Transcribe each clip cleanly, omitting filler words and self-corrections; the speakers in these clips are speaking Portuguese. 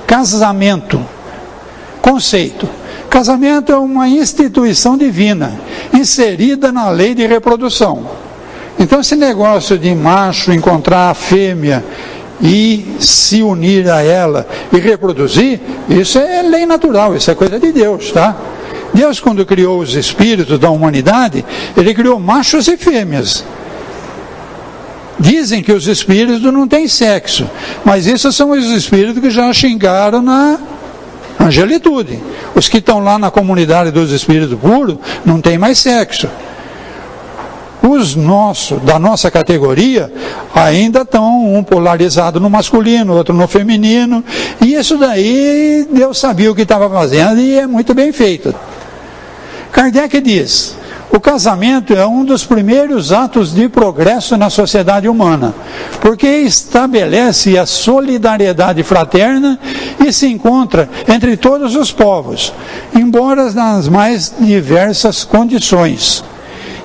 Casamento. Conceito. Casamento é uma instituição divina, inserida na lei de reprodução. Então esse negócio de macho encontrar a fêmea e se unir a ela e reproduzir, isso é lei natural, isso é coisa de Deus, tá? Deus, quando criou os espíritos da humanidade, Ele criou machos e fêmeas. Dizem que os espíritos não têm sexo, mas esses são os espíritos que já xingaram na angelitude. Os que estão lá na comunidade dos espíritos puros não têm mais sexo. Os da nossa categoria, ainda estão um polarizado no masculino, outro no feminino, e isso daí Deus sabia o que estava fazendo e é muito bem feito. Kardec diz: o casamento é um dos primeiros atos de progresso na sociedade humana, porque estabelece a solidariedade fraterna e se encontra entre todos os povos, embora nas mais diversas condições.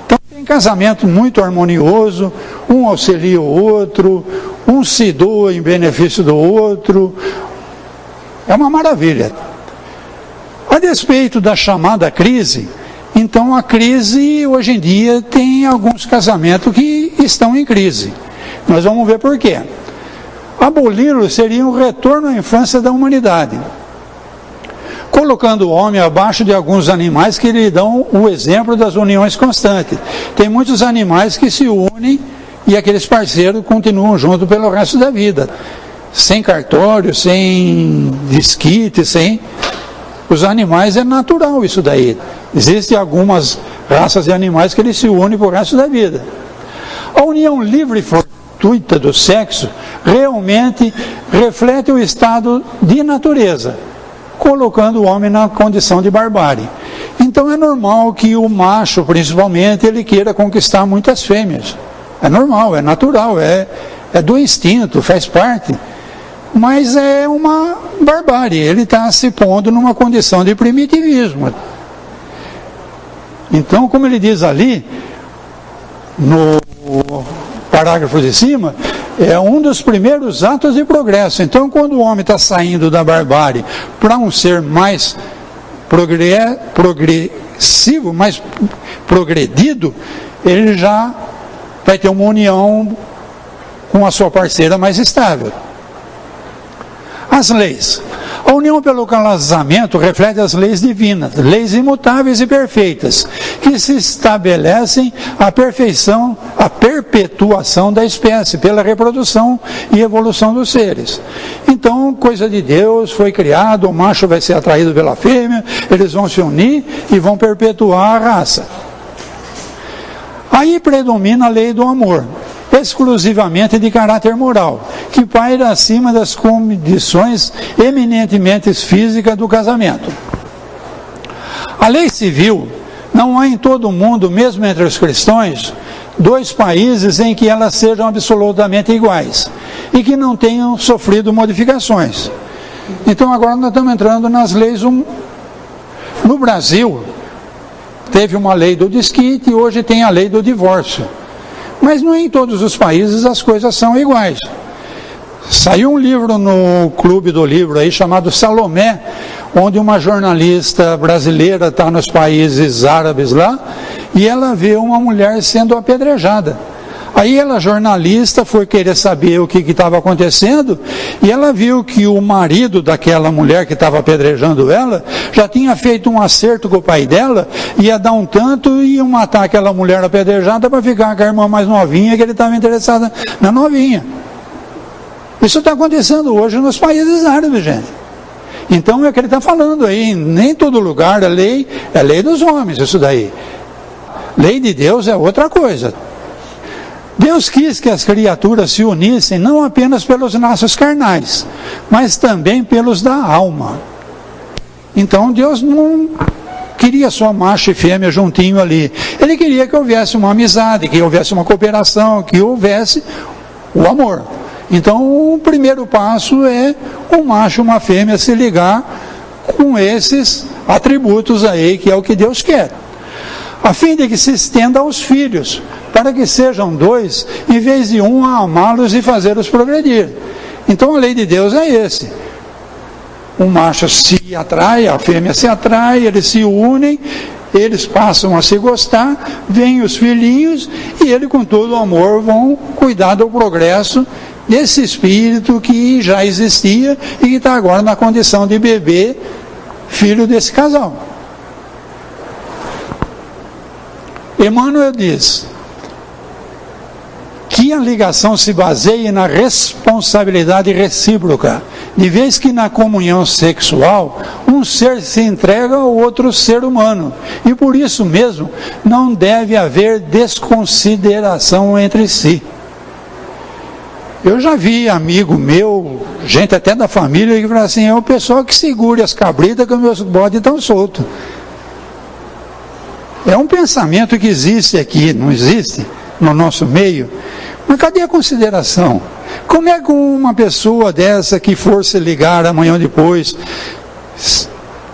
Então tem casamento muito harmonioso, um auxilia o outro, um se doa em benefício do outro, é uma maravilha. A despeito da chamada crise, então a crise, hoje em dia, tem alguns casamentos que estão em crise. Nós vamos ver por quê. Aboli-lo seria um retorno à infância da humanidade, colocando o homem abaixo de alguns animais que lhe dão o exemplo das uniões constantes. Tem muitos animais que se unem e aqueles parceiros continuam juntos pelo resto da vida, sem cartório, sem desquite, sem... Os animais é natural isso daí. Existem algumas raças de animais que eles se unem por resto da vida. A união livre e fortuita do sexo realmente reflete o estado de natureza, colocando o homem na condição de barbárie. Então é normal que o macho, principalmente, ele queira conquistar muitas fêmeas. É normal, é natural, é do instinto, faz parte. Mas é uma barbárie, ele está se pondo numa condição de primitivismo. Então, como ele diz ali, no parágrafo de cima, é um dos primeiros atos de progresso. Então, quando o homem está saindo da barbárie para um ser mais progressivo, mais progredido, ele já vai ter uma união com a sua parceira mais estável. As leis. A união pelo casamento reflete as leis divinas, leis imutáveis e perfeitas, que se estabelecem a perpetuação da espécie, pela reprodução e evolução dos seres. Então, coisa de Deus, foi criado, o macho vai ser atraído pela fêmea, eles vão se unir e vão perpetuar a raça. Aí predomina a lei do amor, exclusivamente de caráter moral, que paira acima das condições eminentemente físicas do casamento. A lei civil, não há em todo o mundo, mesmo entre os cristãos, dois países em que elas sejam absolutamente iguais e que não tenham sofrido modificações. Então agora nós estamos entrando nas leis. No Brasil, teve uma lei do desquite e hoje tem a lei do divórcio. Mas não em todos os países as coisas são iguais. Saiu um livro no Clube do Livro aí chamado Salomé, onde uma jornalista brasileira está nos países árabes lá, e ela vê uma mulher sendo apedrejada. Aí ela, jornalista, foi querer saber o que estava acontecendo, e ela viu que o marido daquela mulher que estava apedrejando ela, já tinha feito um acerto com o pai dela, ia dar um tanto e ia matar aquela mulher apedrejada para ficar com a irmã mais novinha, que ele estava interessado na novinha. Isso está acontecendo hoje nos países árabes, gente. Então é o que ele está falando aí, nem todo lugar é lei dos homens, isso daí. Lei de Deus é outra coisa. Deus quis que as criaturas se unissem não apenas pelos laços carnais, mas também pelos da alma. Então Deus não queria só macho e fêmea juntinho ali. Ele queria que houvesse uma amizade, que houvesse uma cooperação, que houvesse o amor. Então o primeiro passo é um macho e uma fêmea se ligar com esses atributos aí, que é o que Deus quer, a fim de que se estenda aos filhos, para que sejam dois, em vez de um, a amá-los e fazê-los progredir. Então a lei de Deus é esse. O macho se atrai, a fêmea se atrai, eles se unem, eles passam a se gostar, vêm os filhinhos e ele com todo o amor vão cuidar do progresso desse espírito que já existia e que está agora na condição de bebê, filho desse casal. Emmanuel diz que a ligação se baseia na responsabilidade recíproca, de vez que na comunhão sexual, um ser se entrega ao outro ser humano, e por isso mesmo não deve haver desconsideração entre si. Eu já vi amigo meu, gente até da família, que fala assim, é o pessoal que segura as cabritas que os meus bodes estão soltos. É um pensamento que existe aqui, não existe no nosso meio. Mas cadê a consideração? Como é que uma pessoa dessa que for se ligar amanhã ou depois...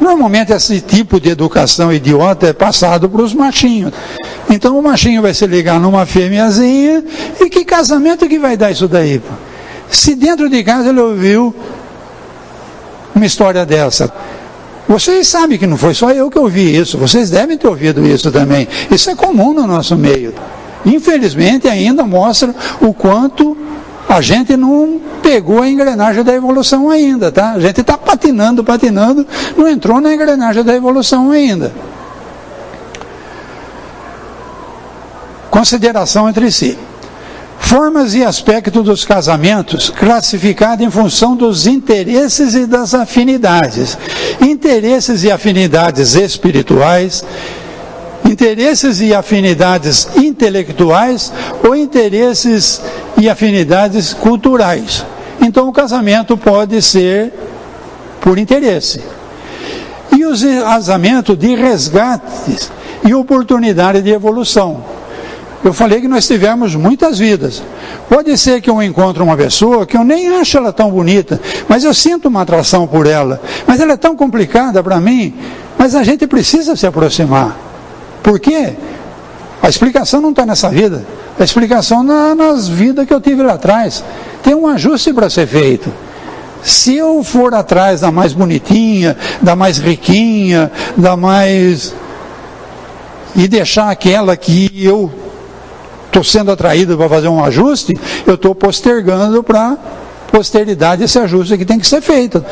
Normalmente esse tipo de educação idiota é passado para os machinhos. Então o machinho vai se ligar numa fêmeazinha, e que casamento que vai dar isso daí? Se dentro de casa ele ouviu uma história dessa. Vocês sabem que não foi só eu que ouvi isso, vocês devem ter ouvido isso também. Isso é comum no nosso meio. Infelizmente ainda mostra o quanto a gente não pegou a engrenagem da evolução ainda, tá? A gente está patinando, não entrou na engrenagem da evolução ainda. Consideração entre si. Formas e aspectos dos casamentos classificados em função dos interesses e das afinidades. Interesses e afinidades espirituais, interesses e afinidades intelectuais ou interesses e afinidades culturais. Então o casamento pode ser por interesse. E o casamento de resgates e oportunidade de evolução. Eu falei que nós tivemos muitas vidas. Pode ser que eu encontre uma pessoa que eu nem acho ela tão bonita, mas eu sinto uma atração por ela. Mas ela é tão complicada para mim, mas a gente precisa se aproximar. Por quê? A explicação não está nessa vida. A explicação nas vidas que eu tive lá atrás. Tem um ajuste para ser feito. Se eu for atrás da mais bonitinha, da mais riquinha, da mais... e deixar aquela que eu estou sendo atraído para fazer um ajuste, eu estou postergando para a posteridade esse ajuste que tem que ser feito.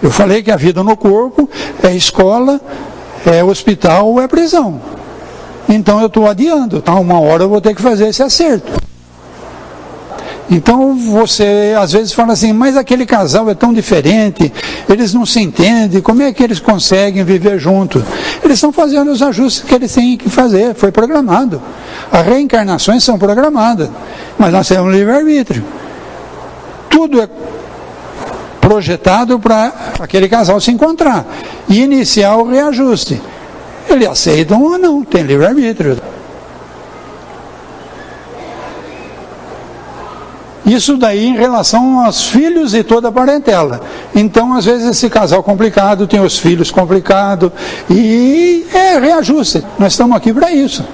Eu falei que a vida no corpo é escola, é hospital ou é prisão. Então eu estou adiando, tá? Uma hora eu vou ter que fazer esse acerto. Então você às vezes fala assim, mas aquele casal é tão diferente, eles não se entendem, como é que eles conseguem viver juntos? Eles estão fazendo os ajustes que eles têm que fazer, foi programado. As reencarnações são programadas, mas nós temos livre-arbítrio. Tudo é projetado para aquele casal se encontrar e iniciar o reajuste. Eles aceitam ou não, tem livre-arbítrio. Isso daí em relação aos filhos e toda a parentela. Então, às vezes, esse casal complicado tem os filhos complicados e é reajuste. Nós estamos aqui para isso.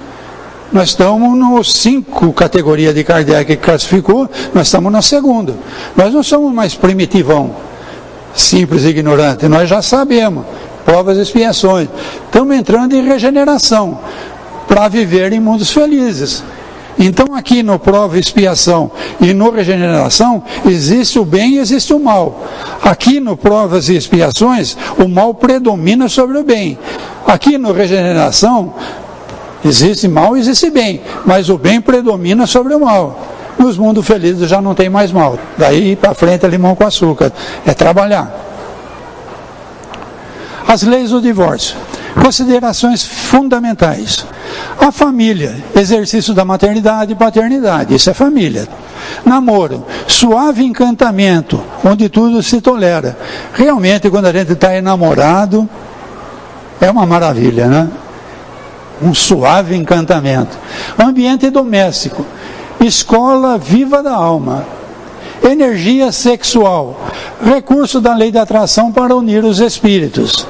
Nós estamos nos 5 categorias de Kardec que classificou, nós estamos na segunda. Nós não somos mais primitivão, simples e ignorante. Nós já sabemos, provas e expiações. Estamos entrando em regeneração para viver em mundos felizes. Então aqui no prova e expiação e no regeneração existe o bem e existe o mal. Aqui no provas e expiações o mal predomina sobre o bem. Aqui no regeneração existe mal e existe bem, mas o bem predomina sobre o mal. Nos mundos felizes já não tem mais mal. Daí para frente é limão com açúcar, é trabalhar. As leis do divórcio. Considerações fundamentais. A família, exercício da maternidade e paternidade, isso é família. Namoro, suave encantamento, onde tudo se tolera. Realmente, quando a gente está enamorado, é uma maravilha, né? Um suave encantamento. Ambiente doméstico, escola viva da alma. Energia sexual, recurso da lei da atração para unir os espíritos.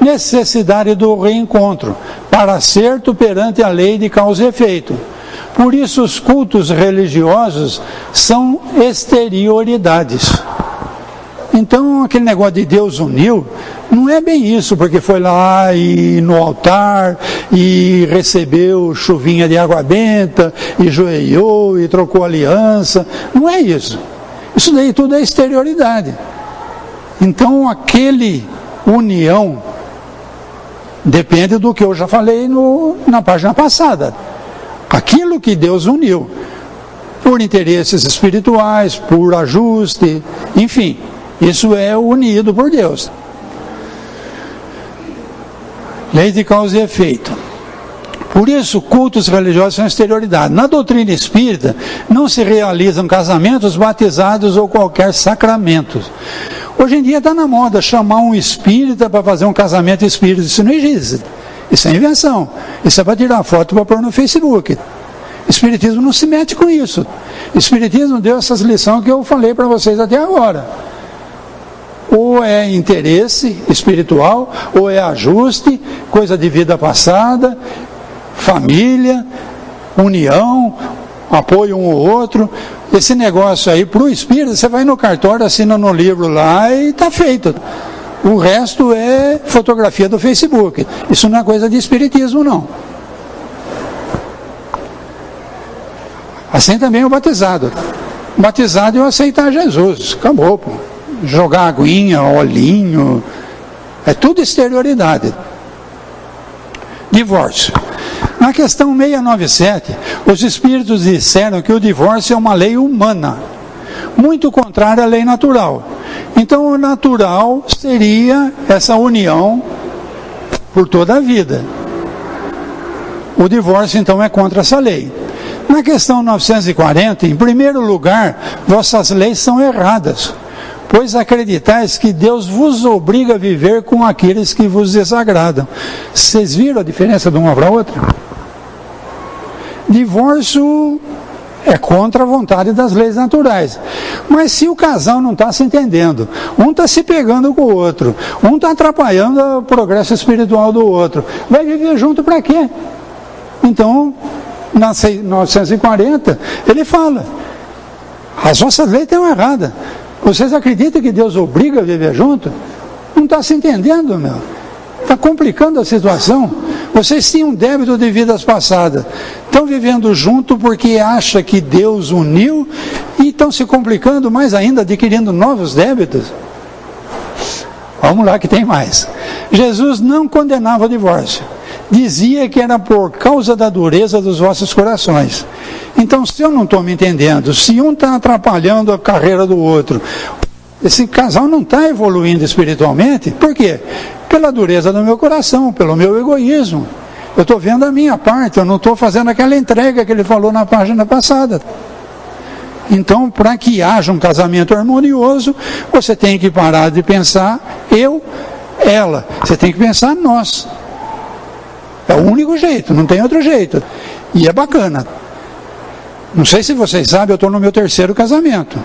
Necessidade do reencontro, para acerto perante a lei de causa e efeito. Por isso os cultos religiosos são exterioridades. Então, aquele negócio de Deus uniu, não é bem isso, porque foi lá e no altar, e recebeu chuvinha de água benta, e joelhou, e trocou aliança. Não é isso. Isso daí tudo é exterioridade. Então, aquele união depende do que eu já falei na página passada. Aquilo que Deus uniu, por interesses espirituais, por ajuste, enfim, isso é unido por Deus. Lei de causa e efeito. Por isso, cultos religiosos são exterioridade. Na doutrina espírita, não se realizam casamentos, batizados ou qualquer sacramento. Hoje em dia está na moda chamar um espírita para fazer um casamento espírita. Isso não existe. Isso é invenção. Isso é para tirar foto para pôr no Facebook. Espiritismo não se mete com isso. Espiritismo deu essas lições que eu falei para vocês até agora. Ou é interesse espiritual, ou é ajuste, coisa de vida passada, família, união, apoio um ao outro. Esse negócio aí, para o espírito, você vai no cartório, assina no livro lá e está feito. O resto é fotografia do Facebook. Isso não é coisa de espiritismo, não. Assim também o batizado. O batizado é eu aceitar Jesus. Acabou, pô. Jogar aguinha, olhinho, é tudo exterioridade. Divórcio. Na questão 697, os espíritos disseram que o divórcio é uma lei humana, muito contrária à lei natural. Então, o natural seria essa união por toda a vida. O divórcio, então, é contra essa lei. Na questão 940, em primeiro lugar, vossas leis são erradas, pois acreditais que Deus vos obriga a viver com aqueles que vos desagradam. Vocês viram a diferença de uma para a outra? Divórcio é contra a vontade das leis naturais. Mas se o casal não está se entendendo, um está se pegando com o outro, um está atrapalhando o progresso espiritual do outro, vai viver junto para quê? Então, na 940, ele fala, as vossas leis estão erradas. Vocês acreditam que Deus obriga a viver junto? Não está se entendendo, meu. Está complicando a situação. Vocês tinham débito de vidas passadas. Estão vivendo junto porque acham que Deus uniu e estão se complicando mais ainda, adquirindo novos débitos. Vamos lá que tem mais. Jesus não condenava o divórcio. Dizia que era por causa da dureza dos vossos corações. Então, se eu não estou me entendendo, se um está atrapalhando a carreira do outro, esse casal não está evoluindo espiritualmente, por quê? Pela dureza do meu coração, pelo meu egoísmo. Eu estou vendo a minha parte, eu não estou fazendo aquela entrega que ele falou na página passada. Então, para que haja um casamento harmonioso, você tem que parar de pensar eu, ela. Você tem que pensar nós. É o único jeito, não tem outro jeito. E é bacana. Não sei se vocês sabem, eu estou no meu 3º casamento.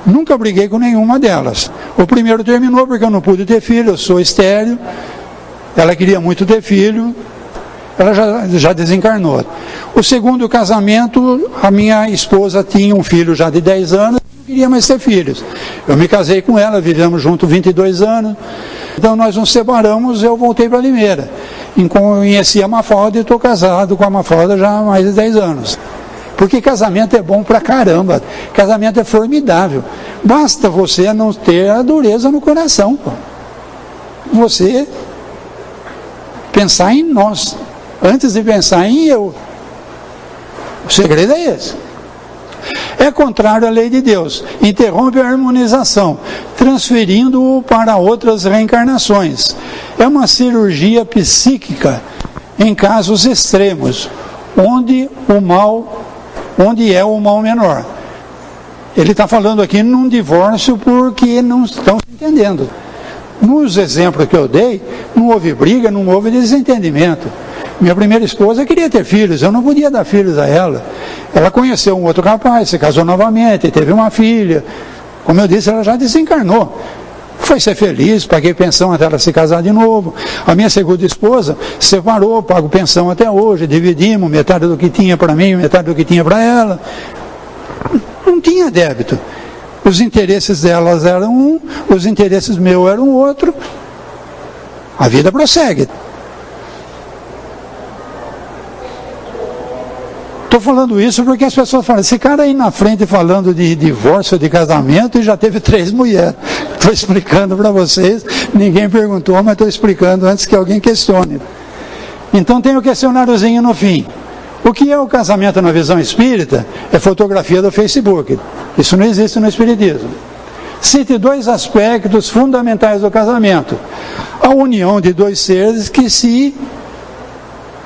Nunca briguei com nenhuma delas. O primeiro terminou porque eu não pude ter filho, eu sou estéril. Ela queria muito ter filho, ela já desencarnou. O segundo casamento, a minha esposa tinha um filho já de 10 anos, não queria mais ter filhos. Eu me casei com ela, vivemos juntos 22 anos. Então nós nos separamos, eu voltei para Limeira. Conheci a Mafalda e estou casado com a Mafalda já há mais de 10 anos. Porque casamento é bom pra caramba. Casamento é formidável. Basta você não ter a dureza no coração. Pô. Você pensar em nós, antes de pensar em eu. O segredo é esse. É contrário à lei de Deus. Interrompe a harmonização, transferindo-o para outras reencarnações. É uma cirurgia psíquica em casos extremos, onde é o mal menor. Ele está falando aqui num divórcio porque não estão se entendendo. Nos exemplos que eu dei, não houve briga, não houve desentendimento. Minha primeira esposa queria ter filhos, eu não podia dar filhos a ela. Ela conheceu um outro rapaz, se casou novamente, teve uma filha. Como eu disse, ela já desencarnou. Foi ser feliz, paguei pensão até ela se casar de novo. A minha segunda esposa separou, pago pensão até hoje, dividimos metade do que tinha para mim, metade do que tinha para ela. Não tinha débito. os interesses delas eram um, os interesses meus eram outro. A vida prossegue. Estou falando isso porque as pessoas falam, esse cara aí na frente falando de divórcio, de casamento, e já teve 3 mulheres. Estou explicando para vocês, ninguém perguntou, mas estou explicando antes que alguém questione. Então tem o questionáriozinho no fim. O que é o casamento na visão espírita? É fotografia do Facebook. Isso não existe no espiritismo. Cite 2 aspectos fundamentais do casamento. A união de 2 seres que se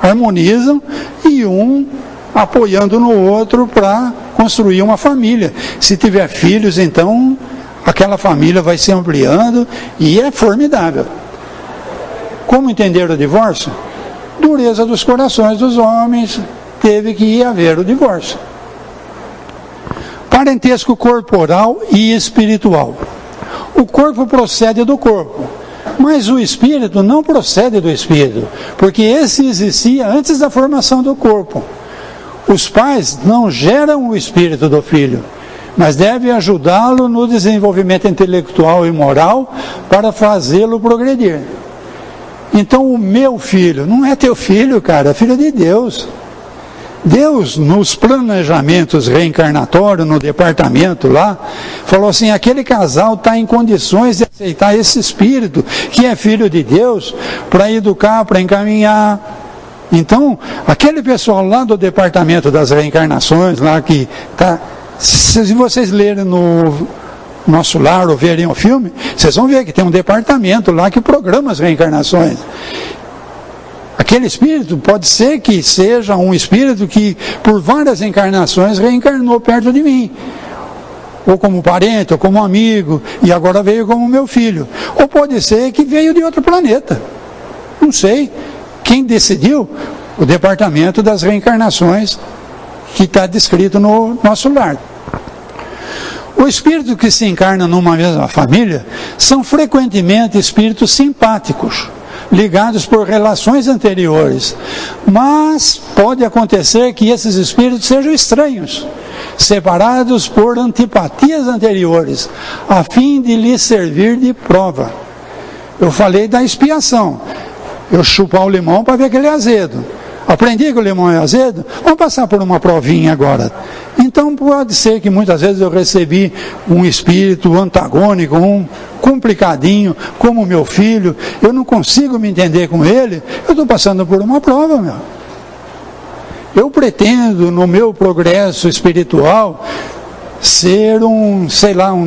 harmonizam e um apoiando no outro para construir uma família. Se tiver filhos, então aquela família vai se ampliando e é formidável. Como entender o divórcio? Dureza dos corações dos homens, teve que haver o divórcio. Parentesco corporal e espiritual. O corpo procede do corpo, mas o espírito não procede do espírito, porque esse existia antes da formação do corpo. Os pais não geram o espírito do filho, mas devem ajudá-lo no desenvolvimento intelectual e moral para fazê-lo progredir. Então o meu filho, não é teu filho, cara, é filho de Deus. Deus, nos planejamentos reencarnatórios, no departamento lá, falou assim, aquele casal está em condições de aceitar esse espírito, que é filho de Deus, para educar, para encaminhar. Então, aquele pessoal lá do departamento das reencarnações, lá que está, se vocês lerem no Nosso Lar ou verem o filme, vocês vão ver que tem um departamento lá que programa as reencarnações. Aquele espírito pode ser que seja um espírito que por várias encarnações reencarnou perto de mim, ou como parente, ou como amigo, e agora veio como meu filho. Ou pode ser que veio de outro planeta, não sei. Quem decidiu? O departamento das reencarnações que está descrito no Nosso Lar. O espírito que se encarna numa mesma família são frequentemente espíritos simpáticos, ligados por relações anteriores, mas pode acontecer que esses espíritos sejam estranhos, separados por antipatias anteriores, a fim de lhes servir de prova. Eu falei da expiação. Eu chupar o limão para ver que ele é azedo. Aprendi que o limão é azedo? Vamos passar por uma provinha agora. Então pode ser que muitas vezes eu recebi um espírito antagônico, um complicadinho, como meu filho, eu não consigo me entender com ele, eu estou passando por uma prova, meu. Eu pretendo, no meu progresso espiritual, ser um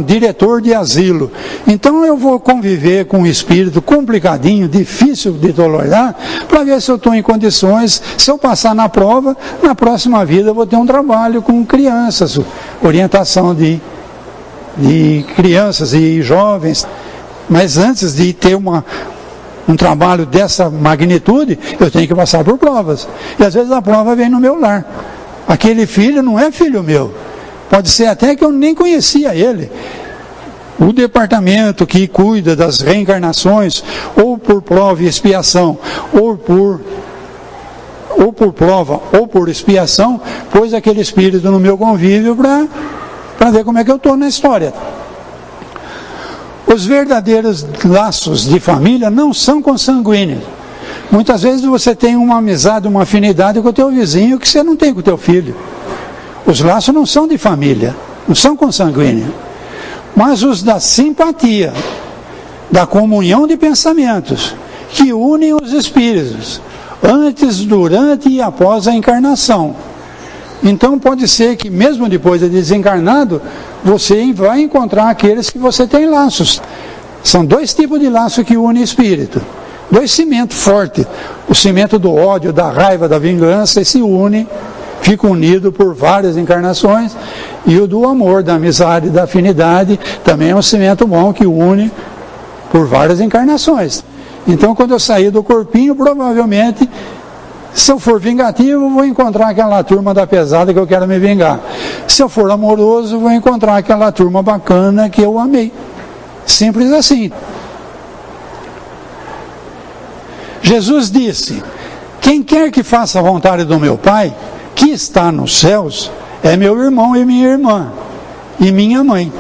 diretor de asilo. Então eu vou conviver com um espírito complicadinho, difícil de tolerar, para ver se eu estou em condições, se eu passar na prova, na próxima vida eu vou ter um trabalho com crianças, orientação de crianças e jovens. Mas antes de ter um trabalho dessa magnitude, eu tenho que passar por provas. E às vezes a prova vem no meu lar. Aquele filho não é filho meu. Pode ser até que eu nem conhecia ele. O departamento que cuida das reencarnações, ou por prova e expiação, ou por prova, ou por expiação, pôs aquele espírito no meu convívio para ver como é que eu estou na história. Os verdadeiros laços de família não são consanguíneos. Muitas vezes você tem uma amizade, uma afinidade com o teu vizinho que você não tem com o teu filho. Os laços não são de família, não são consanguíneos, mas os da simpatia, da comunhão de pensamentos, que unem os espíritos, antes, durante e após a encarnação. Então pode ser que mesmo depois de desencarnado, você vai encontrar aqueles que você tem laços. São 2 tipos de laço que unem espírito. 2 cimentos fortes. O cimento do ódio, da raiva, da vingança, e se une, fica unido por várias encarnações, e o do amor, da amizade, da afinidade, também é um cimento bom que une por várias encarnações. Então, quando eu sair do corpinho, provavelmente, se eu for vingativo, vou encontrar aquela turma da pesada que eu quero me vingar. Se eu for amoroso, vou encontrar aquela turma bacana que eu amei. Simples assim. Jesus disse: quem quer que faça a vontade do meu Pai, que está nos céus, é meu irmão e minha irmã, e minha mãe.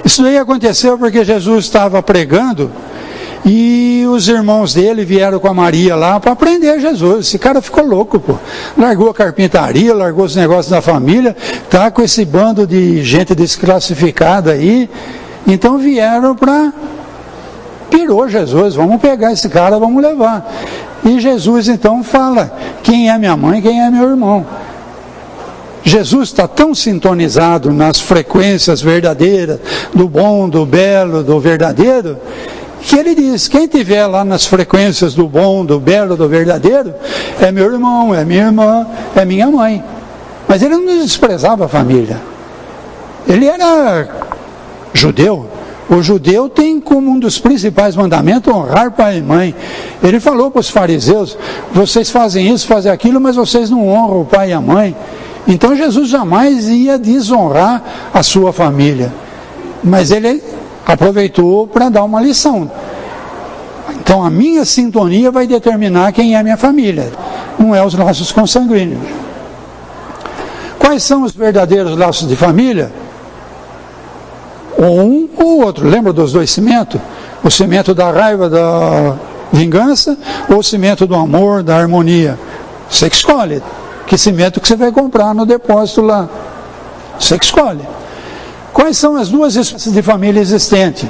Isso daí aconteceu porque Jesus estava pregando e os irmãos dele vieram com a Maria lá para prender Jesus. Esse cara ficou louco, pô. Largou a carpintaria, largou os negócios da família, tá com esse bando de gente desclassificada aí. Então vieram para... Pirou Jesus, vamos pegar esse cara, vamos levar. E Jesus então fala, quem é minha mãe, quem é meu irmão? Jesus está tão sintonizado nas frequências verdadeiras, do bom, do belo, do verdadeiro, que ele diz, quem estiver lá nas frequências do bom, do belo, do verdadeiro, é meu irmão, é minha irmã, é minha mãe. Mas ele não desprezava a família. Ele era judeu. O judeu tem como um dos principais mandamentos honrar pai e mãe. Ele falou para os fariseus, vocês fazem isso, fazem aquilo, mas vocês não honram o pai e a mãe. Então Jesus jamais ia desonrar a sua família. Mas ele aproveitou para dar uma lição. Então a minha sintonia vai determinar quem é minha família, não é os laços consanguíneos. Quais são os verdadeiros laços de família? Ou um ou outro. Lembra dos dois cimentos? O cimento da raiva, da vingança, ou o cimento do amor, da harmonia? Você que escolhe. Que cimento que você vai comprar no depósito lá? Você que escolhe. Quais são as duas espécies de família existentes?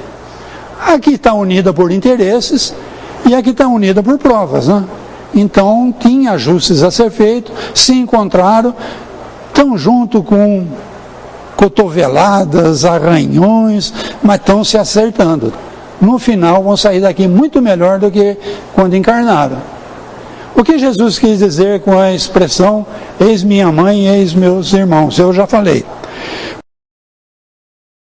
A que está unida por interesses e a que está unida por provas, né? Então, tinha ajustes a ser feitos, se encontraram, estão junto com cotoveladas, arranhões, mas estão se acertando. No final, vão sair daqui muito melhor do que quando encarnaram. O que Jesus quis dizer com a expressão, eis minha mãe, eis meus irmãos? Eu já falei.